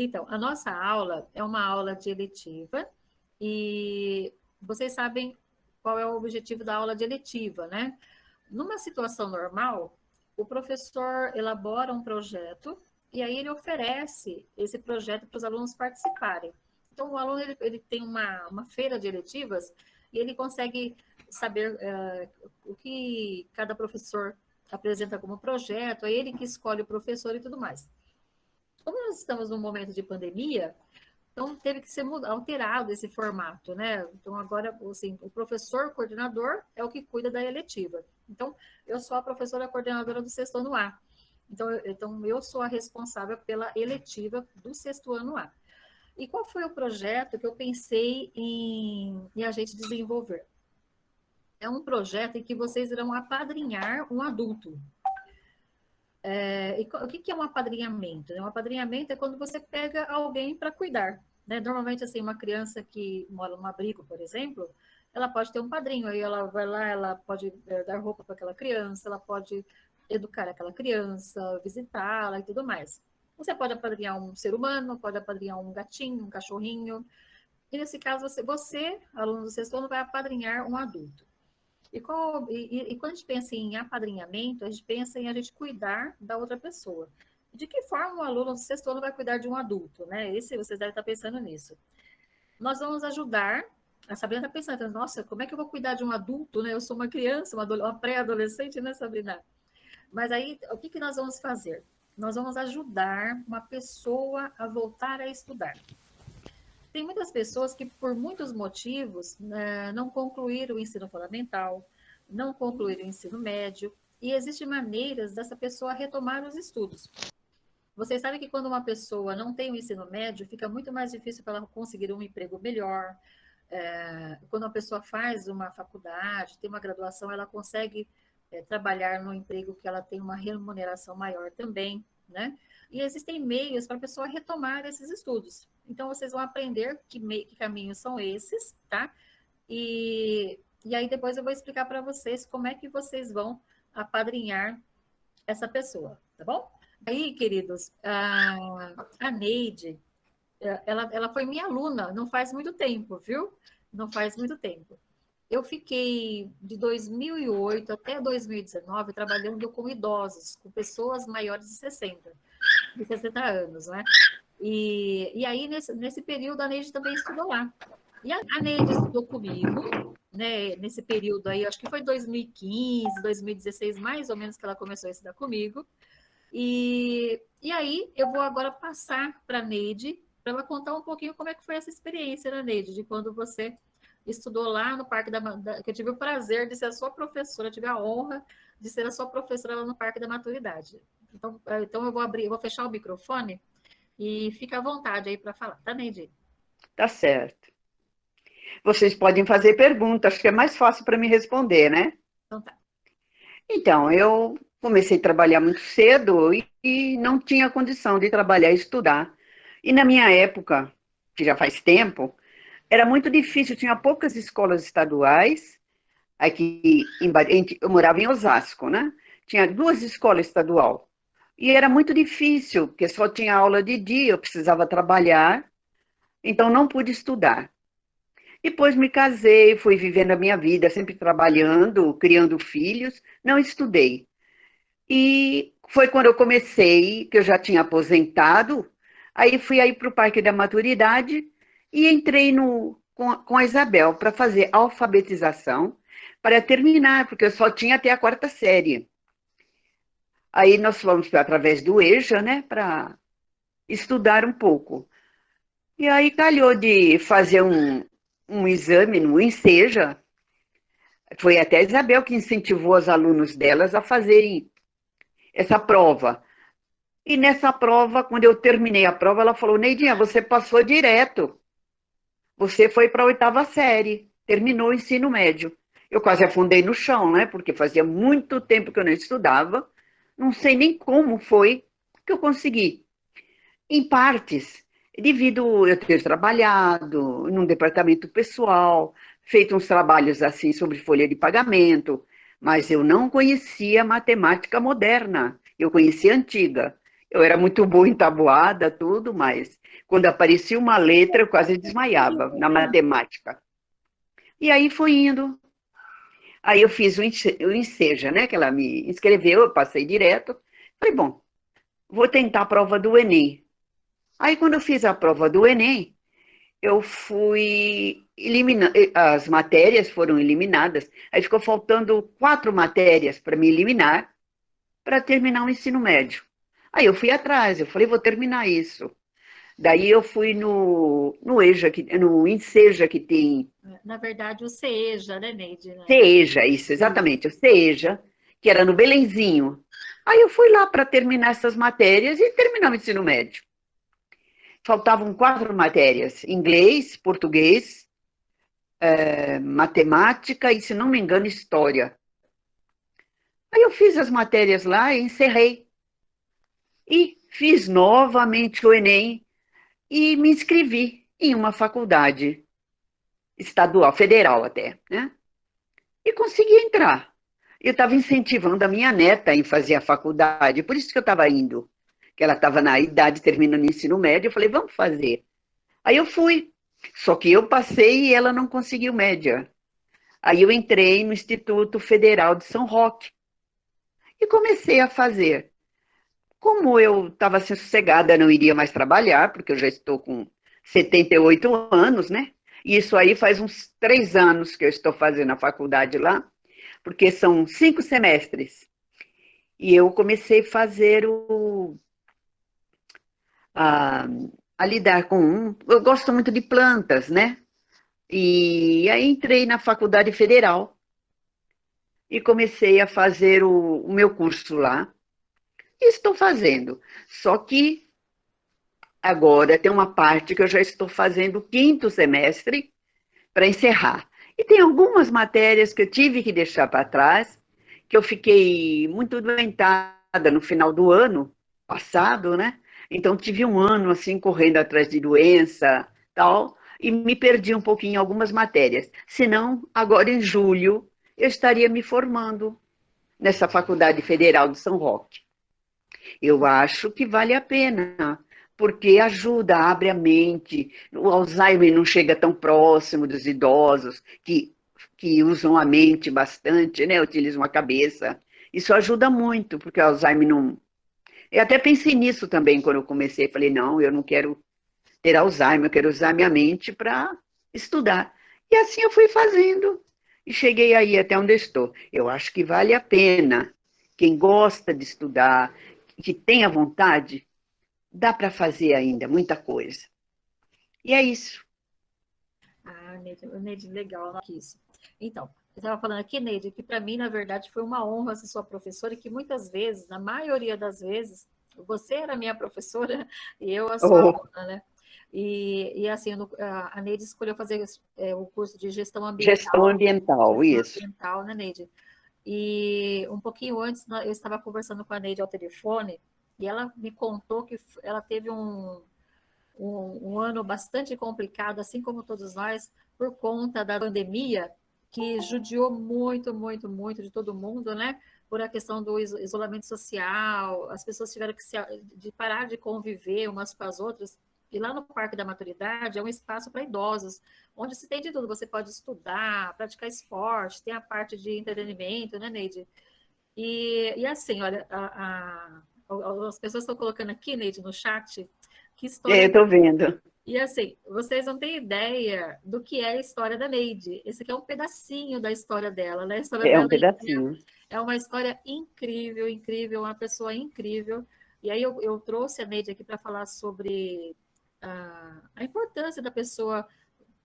Então, a nossa aula é uma aula de eletiva e vocês sabem qual é o objetivo da aula de eletiva, né? Numa situação normal, o professor elabora um projeto e aí ele oferece esse projeto para os alunos participarem. Então, o aluno ele tem uma feira de eletivas e ele consegue saber o que cada professor apresenta como projeto, é ele que escolhe o professor e tudo mais. Como nós estamos num momento de pandemia, então teve que ser alterado esse formato, né? Então agora, assim, o professor coordenador é o que cuida da eletiva. Então, eu sou a professora coordenadora do sexto ano A. Então eu sou a responsável pela eletiva do sexto ano A. E qual foi o projeto que eu pensei em a gente desenvolver? É um projeto em que vocês irão apadrinhar um adulto. O que é um apadrinhamento? Um apadrinhamento é quando você pega alguém para cuidar. Né? Normalmente, assim, uma criança que mora num abrigo, por exemplo, ela pode ter um padrinho, aí ela vai lá, ela pode dar roupa para aquela criança, ela pode educar aquela criança, visitá-la e tudo mais. Você pode apadrinhar um ser humano, pode apadrinhar um gatinho, um cachorrinho. E nesse caso, você aluno do sexto ano, vai apadrinhar um adulto. E quando a gente pensa em apadrinhamento, a gente pensa em a gente cuidar da outra pessoa. De que forma o aluno do sexto ano vai cuidar de um adulto, né? Vocês devem estar pensando nisso. Nós vamos ajudar, a Sabrina está pensando, nossa, como é que eu vou cuidar de um adulto, né? Eu sou uma criança, uma pré-adolescente, né, Sabrina? Mas aí, o que nós vamos fazer? Nós vamos ajudar uma pessoa a voltar a estudar. Tem muitas pessoas que, por muitos motivos, não concluíram o ensino fundamental, não concluíram o ensino médio, e existem maneiras dessa pessoa retomar os estudos. Vocês sabem que quando uma pessoa não tem o ensino médio, fica muito mais difícil para ela conseguir um emprego melhor. Quando uma pessoa faz uma faculdade, tem uma graduação, ela consegue trabalhar no emprego que ela tem uma remuneração maior também, né? E existem meios para a pessoa retomar esses estudos. Então, vocês vão aprender que caminhos são esses, tá? E aí, depois eu vou explicar para vocês como é que vocês vão apadrinhar essa pessoa, tá bom? Aí, queridos, a Neide, ela foi minha aluna, não faz muito tempo, viu? Não faz muito tempo. Eu fiquei de 2008 até 2019 trabalhando com idosos, com pessoas maiores de 60 anos, né? E aí, nesse período, a Neide também estudou lá. E a Neide estudou comigo, né? Nesse período aí, acho que foi 2015, 2016, mais ou menos, que ela começou a estudar comigo. E aí, eu vou agora passar para a Neide, para ela contar um pouquinho como é que foi essa experiência, né, Neide, de quando você estudou lá no Parque que eu tive o prazer de ser a sua professora, eu tive a honra de ser a sua professora lá no Parque da Maturidade. Então eu vou fechar o microfone e fica à vontade aí para falar, tá, Neide? Tá certo. Vocês podem fazer perguntas, acho que é mais fácil para me responder, né? Então tá. Então, eu comecei a trabalhar muito cedo e não tinha condição de trabalhar e estudar. E na minha época, que já faz tempo, era muito difícil, tinha poucas escolas estaduais. Aqui, eu morava em Osasco, né? Tinha 2 escolas estaduais. E era muito difícil, porque só tinha aula de dia, eu precisava trabalhar, então não pude estudar. Depois me casei, fui vivendo a minha vida, sempre trabalhando, criando filhos, não estudei. E foi quando eu comecei, que eu já tinha aposentado, aí fui aí para o Parque da Maturidade e entrei com a Isabel para fazer alfabetização, para terminar, porque eu só tinha até a 4ª série. Aí nós fomos através do EJA, né, para estudar um pouco. E aí calhou de fazer um exame no Enseja. Foi até a Isabel que incentivou os alunos delas a fazerem essa prova. E nessa prova, quando eu terminei a prova, ela falou: Neidinha, você passou direto. Você foi para a 8ª série, terminou o ensino médio. Eu quase afundei no chão, né? Porque fazia muito tempo que eu não estudava. Não sei nem como foi que eu consegui. Em partes, devido eu ter trabalhado num departamento pessoal, feito uns trabalhos assim sobre folha de pagamento, mas eu não conhecia matemática moderna, eu conhecia antiga. Eu era muito boa em tabuada, tudo, mas Quando aparecia uma letra, eu quase desmaiava na matemática. E aí foi indo. Aí eu fiz o Enseja, né? Que ela me inscreveu, eu passei direto. Falei, bom, vou tentar a prova do Enem. Aí quando eu fiz a prova do Enem, eu fui eliminando, as matérias foram eliminadas, aí ficou faltando 4 matérias para me eliminar, para terminar o ensino médio. Aí eu fui atrás, eu falei, vou terminar isso. Daí eu fui no EJA, no Enseja, que tem Na verdade, o CEJA, né, Neide? CEJA, isso, Isso. exatamente, o CEJA, que era no Belenzinho. Aí eu fui lá para terminar essas matérias e terminar o ensino médio. Faltavam 4 matérias: inglês, português, matemática e, se não me engano, história. Aí eu fiz as matérias lá e encerrei. E fiz novamente o Enem e me inscrevi em uma faculdade estadual, federal até, né? E consegui entrar. Eu estava incentivando a minha neta em fazer a faculdade, por isso que eu estava indo, que ela estava na idade terminando o ensino médio, eu falei, vamos fazer. Aí eu fui, só que eu passei e ela não conseguiu média. Aí eu entrei no Instituto Federal de São Roque e comecei a fazer. Como eu estava assim, sossegada, não iria mais trabalhar, porque eu já estou com 78 anos, né? E isso aí faz uns 3 anos que eu estou fazendo a faculdade lá, porque são 5 semestres. E eu comecei a fazer a, a lidar com eu gosto muito de plantas, né? E aí entrei na Faculdade Federal e comecei a fazer o meu curso lá. E estou fazendo. Só que agora tem uma parte que eu já estou fazendo o 5º semestre para encerrar. E tem algumas matérias que eu tive que deixar para trás, que eu fiquei muito doentada no final do ano passado, né? Então tive um ano assim correndo atrás de doença, tal, e me perdi um pouquinho em algumas matérias. Senão, agora em julho, eu estaria me formando nessa Faculdade Federal de São Roque. Eu acho que vale a pena, porque ajuda, abre a mente. O Alzheimer não chega tão próximo dos idosos, que usam a mente bastante, né? Utilizam a cabeça. Isso ajuda muito, porque o Alzheimer não. Eu até pensei nisso também quando eu comecei. Falei, não, eu não quero ter Alzheimer, eu quero usar minha mente para estudar. E assim eu fui fazendo e cheguei aí até onde estou. Eu acho que vale a pena. Quem gosta de estudar, que tem a vontade, dá para fazer ainda muita coisa. E é isso. Ah, Neide, legal isso. Então, eu estava falando aqui, Neide, que para mim, na verdade, foi uma honra ser sua professora e que muitas vezes, na maioria das vezes, você era minha professora e eu a sua Oh, aluna, né? E assim, a Neide escolheu fazer o curso de gestão gestão ambiental, ambiental, isso. né, Neide? E um pouquinho antes, eu estava conversando com a Neide ao telefone e ela me contou que ela teve um ano bastante complicado, assim como todos nós, por conta da pandemia, que judiou muito, muito, muito de todo mundo, né? Por a questão do isolamento social, as pessoas tiveram que de parar de conviver umas com as outras. E lá no Parque da Maturidade é um espaço para idosos, onde se tem de tudo. Você pode estudar, praticar esporte, tem a parte de entretenimento, né, Neide? E assim, olha, as pessoas estão colocando aqui, Neide, no chat, que É, eu história. estou vendo. E assim, vocês não têm ideia do que é a história da Neide. Esse aqui é um pedacinho da história dela, né? A história É um dela pedacinho. é uma história incrível, incrível, uma pessoa incrível. E aí eu trouxe a Neide aqui para falar sobre a importância da pessoa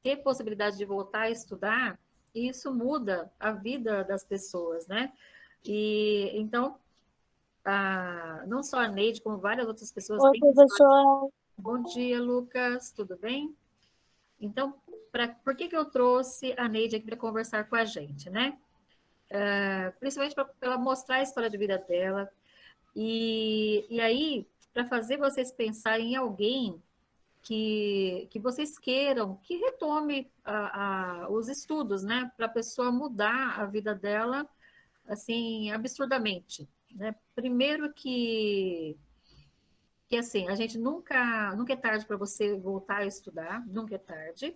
ter possibilidade de voltar a estudar, e isso muda a vida das pessoas, né? E então, não só a Neide, como várias outras pessoas Oi, têm histórias. professor. Bom dia, Lucas, tudo bem? Então, por que eu trouxe a Neide aqui para conversar com a gente, né? Principalmente para ela mostrar a história de vida dela. E aí, para fazer vocês pensarem em alguém que vocês queiram que retome os estudos, né? Para a pessoa mudar a vida dela, assim, absurdamente. Né? Primeiro que que assim, a gente nunca é tarde para você voltar a estudar, nunca é tarde.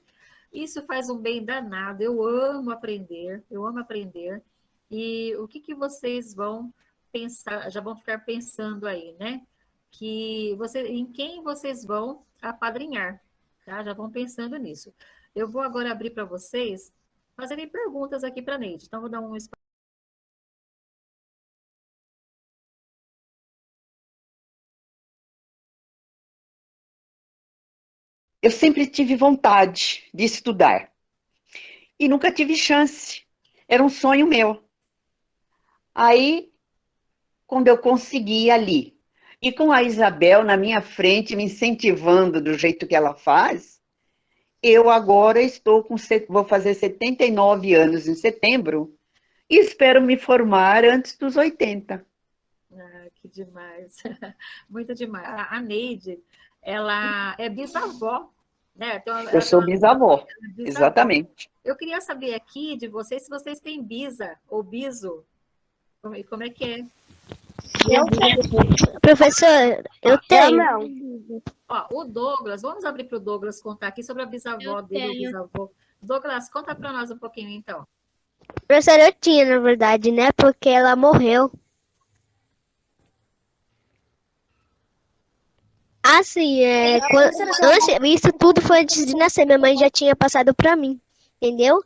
Isso faz um bem danado. Eu amo aprender, eu amo aprender. E o que que vocês vão pensar, já vão ficar pensando aí, né? Em quem vocês vão apadrinhar, tá? Já vão pensando nisso. Eu vou agora abrir para vocês fazerem perguntas aqui para a Neide. Então, vou dar um espaço. Eu sempre tive vontade de estudar e nunca tive chance. Era um sonho meu. Aí, quando eu consegui ali, e com a Isabel na minha frente, me incentivando do jeito que ela faz, eu agora vou fazer 79 anos em setembro e espero me formar antes dos 80. Ah, que demais. Muito demais. A Neide, ela é bisavó, né? Então, Eu ela tem sou bisavó, uma bisavó. exatamente. Eu queria saber aqui de vocês se vocês têm bisa ou biso. Como é que é? Eu tenho. Professor, eu Eu tenho. não. Ó, o Douglas, vamos abrir para o Douglas contar aqui sobre a Eu bisavó dele, o tenho. bisavô. Douglas, conta para nós um pouquinho, então. Professor, eu tinha, na verdade, né? Porque ela morreu. Assim, isso tudo foi antes de nascer. Minha mãe já tinha passado pra mim, entendeu?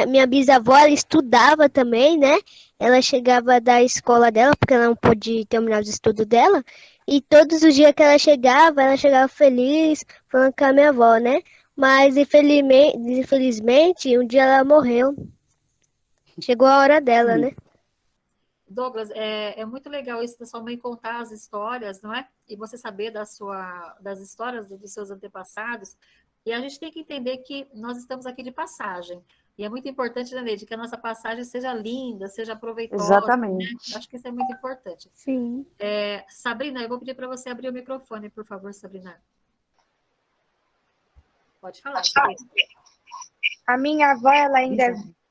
Minha bisavó, ela estudava também, né? Ela chegava da escola dela, porque ela não pôde terminar os estudos dela. E todos os dias que ela chegava feliz, falando com a minha avó, né? Mas, infelizmente, um dia ela morreu. Chegou a hora dela, né? Douglas, é muito legal isso da sua mãe contar as histórias, não é? E você saber das histórias dos seus antepassados. E a gente tem que entender que nós estamos aqui de passagem. E é muito importante, né, Neide, que a nossa passagem seja linda, seja proveitosa, né? Exatamente. Acho que isso é muito importante. Sim. Sabrina, eu vou pedir para você abrir o microfone, por favor, Sabrina. Pode falar, Sabrina. A minha avó,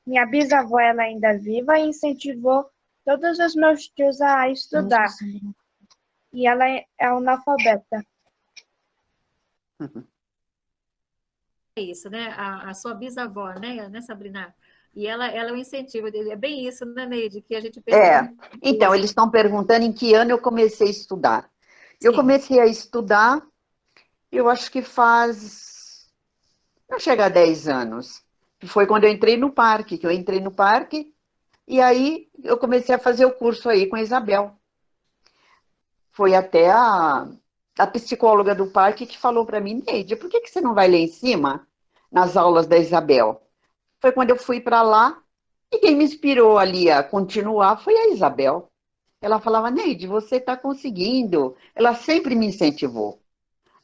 minha bisavó, ela ainda é viva e incentivou todos os meus tios a estudar. E ela é analfabeta. É isso, né? A sua bisavó, né, Sabrina? E ela é um incentivo. É bem isso, né, Neide? Que a gente pensa É, muito então, isso. eles estão perguntando em que ano eu comecei a estudar. Eu Sim. comecei a estudar, eu acho que não chega a 10 anos. Foi quando eu entrei no parque, que eu entrei no parque, e aí eu comecei a fazer o curso aí com a Isabel. Foi até a psicóloga do parque que falou para mim, Neide, por que você não vai lá em cima, nas aulas da Isabel? Foi quando eu fui para lá, e quem me inspirou ali a continuar foi a Isabel. Ela falava, Neide, você está conseguindo. Ela sempre me incentivou.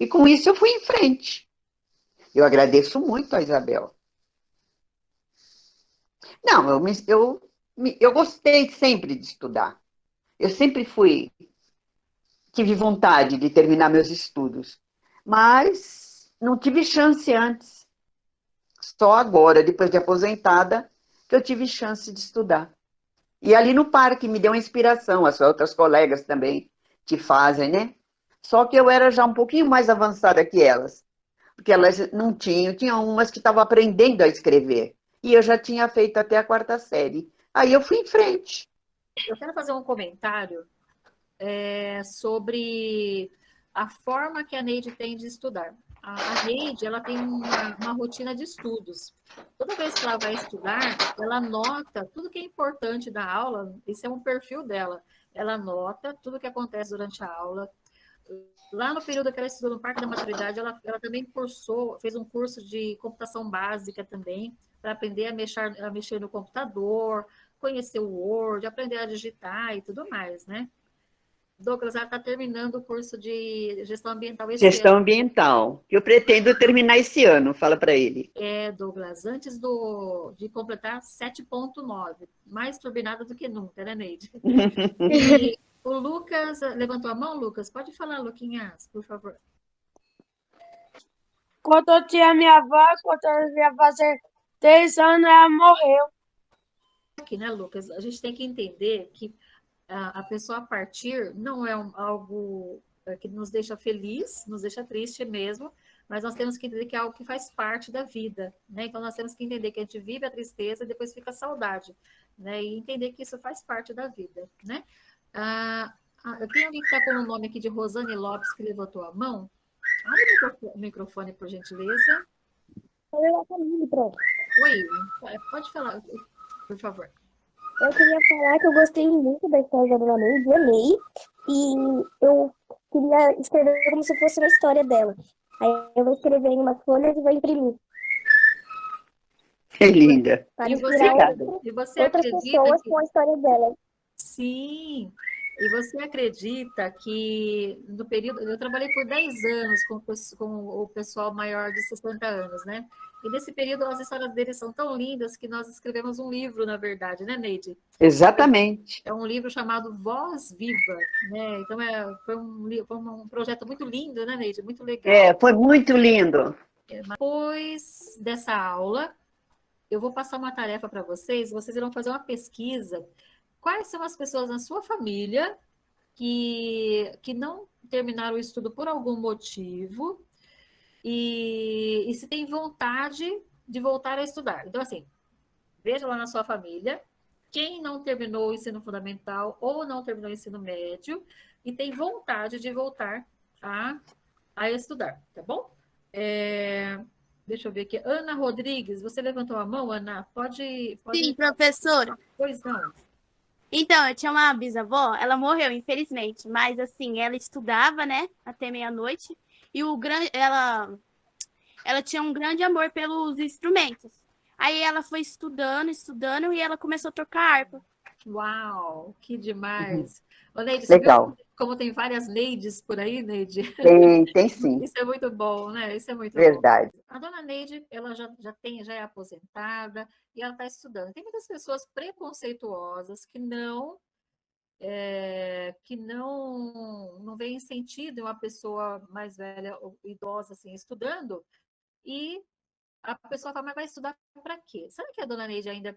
E com isso eu fui em frente. Eu agradeço muito a Isabel. Não, eu gostei sempre de estudar. Eu sempre tive vontade de terminar meus estudos. Mas não tive chance antes. Só agora, depois de aposentada, que eu tive chance de estudar. E ali no parque me deu uma inspiração, as outras colegas também que fazem, né? Só que eu era já um pouquinho mais avançada que elas, porque elas não tinham umas que estavam aprendendo a escrever. E eu já tinha feito até a quarta série. Aí eu fui em frente. Eu quero fazer um comentário sobre a forma que a Neide tem de estudar. A Neide, ela tem uma rotina de estudos. Toda vez que ela vai estudar, ela anota tudo que é importante da aula, isso é um perfil dela. Ela anota tudo que acontece durante a aula. Lá no período que ela estudou no Parque da Maturidade, ela também fez um curso de computação básica também, para aprender a mexer no computador, conhecer o Word, aprender a digitar e tudo mais, né? Douglas, ela está terminando o curso de gestão ambiental esse ano. Gestão ambiental. Eu pretendo terminar esse ano, fala para ele. Douglas, antes de completar 7,9. Mais turbinada do que nunca, né, Neide? E o Lucas levantou a mão, Lucas? Pode falar, Luquinhas, por favor. Quando eu tinha minha avó, quando eu ia fazer 3 anos, ela morreu. Aqui, né, Lucas? A gente tem que entender que a pessoa a partir não é algo que nos deixa feliz, nos deixa triste mesmo, mas nós temos que entender que é algo que faz parte da vida, né? Então nós temos que entender que a gente vive a tristeza e depois fica a saudade, né? E entender que isso faz parte da vida, né? Tem alguém que está com o nome aqui de Rosane Lopes que levantou a mão? Abre o microfone, por gentileza. Oi, pode falar, por favor. Eu queria falar que eu gostei muito da história da Dona Neide, amei, e eu queria escrever como se fosse uma história dela. Aí eu vou escrever em umas folhas e vou imprimir, Que linda. para E inspirar você outras acredita pessoas que... com a história dela. Sim, e você acredita que no período... Eu trabalhei por 10 anos com o pessoal maior de 60 anos, né? E nesse período as histórias deles são tão lindas que nós escrevemos um livro, na verdade, né, Neide? Exatamente. É um livro chamado Voz Viva, né? Então foi um projeto muito lindo, né, Neide? Muito legal. Foi muito lindo. Depois dessa aula, eu vou passar uma tarefa para vocês irão fazer uma pesquisa. Quais são as pessoas na sua família que não terminaram o estudo por algum motivo e se tem vontade de voltar a estudar? Então, assim, veja lá na sua família quem não terminou o ensino fundamental ou não terminou o ensino médio e tem vontade de voltar a estudar, tá bom? Deixa eu ver aqui. Ana Rodrigues, você levantou a mão, Ana? Pode... Sim, professora. Pois não. Então, eu tinha uma bisavó, ela morreu, infelizmente, mas assim, ela estudava, né, até meia-noite, e ela tinha um grande amor pelos instrumentos. Aí ela foi estudando, e ela começou a tocar harpa. Uau, que demais. Ô, Neide, você Legal. viu como tem várias Neides por aí, Neide? Tem sim. Isso é muito bom, né? Isso é muito Verdade. bom. A dona Neide, ela já é aposentada e ela está estudando. Tem muitas pessoas preconceituosas que não veem sentido em uma pessoa mais velha ou idosa assim estudando, e a pessoa fala, mas vai estudar para quê? Será que a dona Neide ainda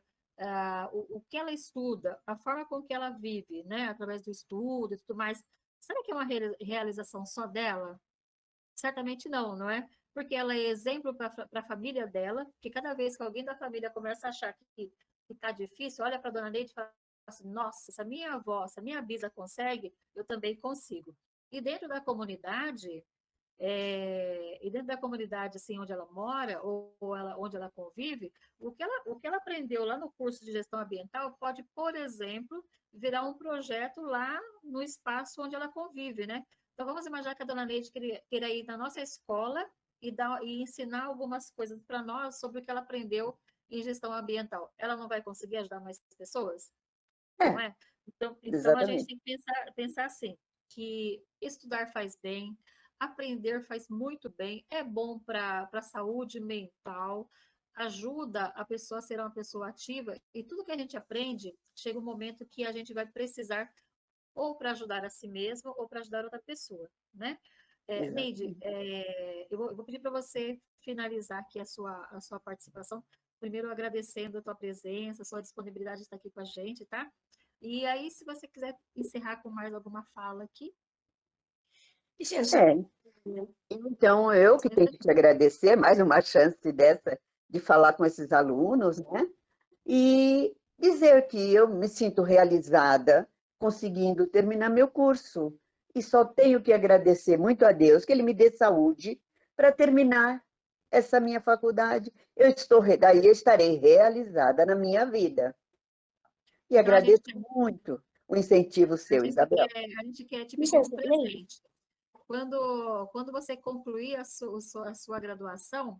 o que ela estuda, a forma com que ela vive, né, através do estudo e tudo mais, será que é uma realização só dela? Certamente não, não é? Porque ela é exemplo para a família dela, que cada vez que alguém da família começa a achar que está difícil, olha para a dona Neide e fala assim, nossa, se a minha avó, se a minha bisa consegue, eu também consigo. E dentro da comunidade, assim, onde ela mora, onde ela convive, o que ela aprendeu lá no curso de gestão ambiental pode, por exemplo, virar um projeto lá no espaço onde ela convive, né? Então, vamos imaginar que a dona Neide queira ir na nossa escola e ensinar algumas coisas para nós sobre o que ela aprendeu em gestão ambiental. Ela não vai conseguir ajudar mais pessoas? Não é? Então a gente tem que pensar assim, que estudar faz bem, aprender faz muito bem, é bom para a saúde mental, ajuda a pessoa a ser uma pessoa ativa, e tudo que a gente aprende, chega um momento que a gente vai precisar ou para ajudar a si mesmo ou para ajudar outra pessoa, né? Neide, eu vou pedir para você finalizar aqui a sua participação, primeiro agradecendo a tua presença, a sua disponibilidade de estar aqui com a gente, tá? E aí, se você quiser encerrar com mais alguma fala aqui. Então, eu que tenho que te agradecer, mais uma chance dessa de falar com esses alunos, né? E dizer que eu me sinto realizada conseguindo terminar meu curso. E só tenho que agradecer muito a Deus que Ele me dê saúde para terminar essa minha faculdade. Daí eu estarei realizada na minha vida. E Então, agradeço muito o incentivo seu, Isabel. A gente quer te pedir um presente. Quando você concluir a sua graduação,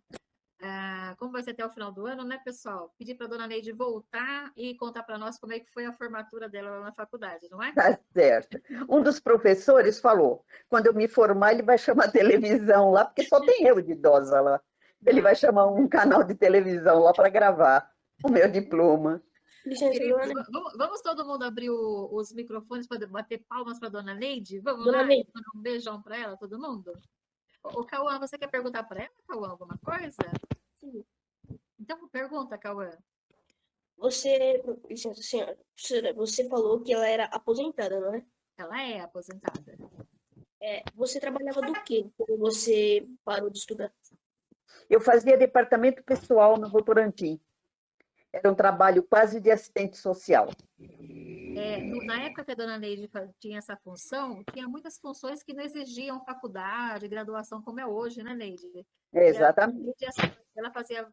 como vai ser até o final do ano, né, pessoal? Pedir para a dona Neide voltar e contar para nós como é que foi a formatura dela lá na faculdade, não é? Tá certo. Um dos professores falou, quando eu me formar, ele vai chamar a televisão lá, porque só tem eu de idosa lá. Ele vai chamar um canal de televisão lá para gravar o meu diploma. Vamos todo mundo abrir os microfones para bater palmas para a dona Neide? Vamos Dona lá? Neide. Mandar um beijão para ela, todo mundo? O Cauã, você quer perguntar para ela, Cauã, alguma coisa? Sim. Então, pergunta, Cauã. Senhora, você falou que ela era aposentada, não é? Ela é aposentada. Você trabalhava do quê quando você parou de estudar? Eu fazia departamento pessoal no Votorantim. Era um trabalho quase de assistente social. Na época que a dona Neide tinha essa função, tinha muitas funções que não exigiam faculdade, graduação, como é hoje, né, Neide? Exatamente. E ela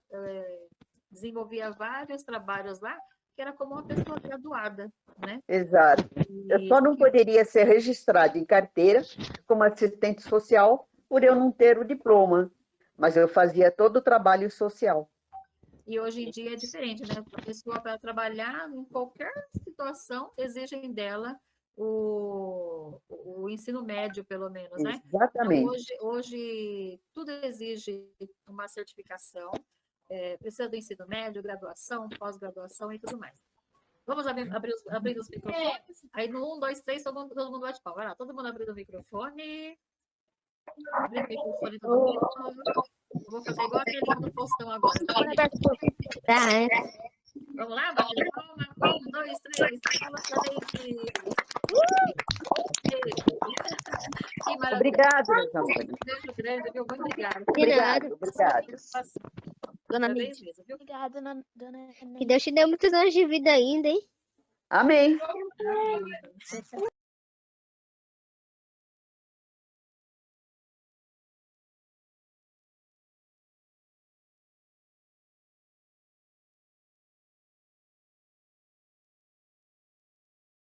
desenvolvia vários trabalhos lá, que era como uma pessoa graduada, né? Exato. Eu só não poderia ser registrada em carteira como assistente social por eu não ter o diploma, mas eu fazia todo o trabalho social. E hoje em dia é diferente, né? A pessoa, para trabalhar em qualquer situação, exigem dela o ensino médio, pelo menos, né? Exatamente. Então, hoje tudo exige uma certificação, precisa do ensino médio, graduação, pós-graduação e tudo mais. Vamos abrir os microfones? Aí no 1, 2, 3, todo mundo bate palma. Vai lá, todo mundo abrindo o microfone. Abrir o microfone todo mundo. Eu vou fazer igual aquele do postão agora. Vamos lá, bate palma. 1, 2, 3. Que maravilha. Obrigada, Antônio. Beijo grande, viu? Muito obrigada. Obrigado. Dona Parabéns Neide. mesmo, viu? Obrigada, dona Que Deus te dê muitos anos de vida ainda, hein? Amém.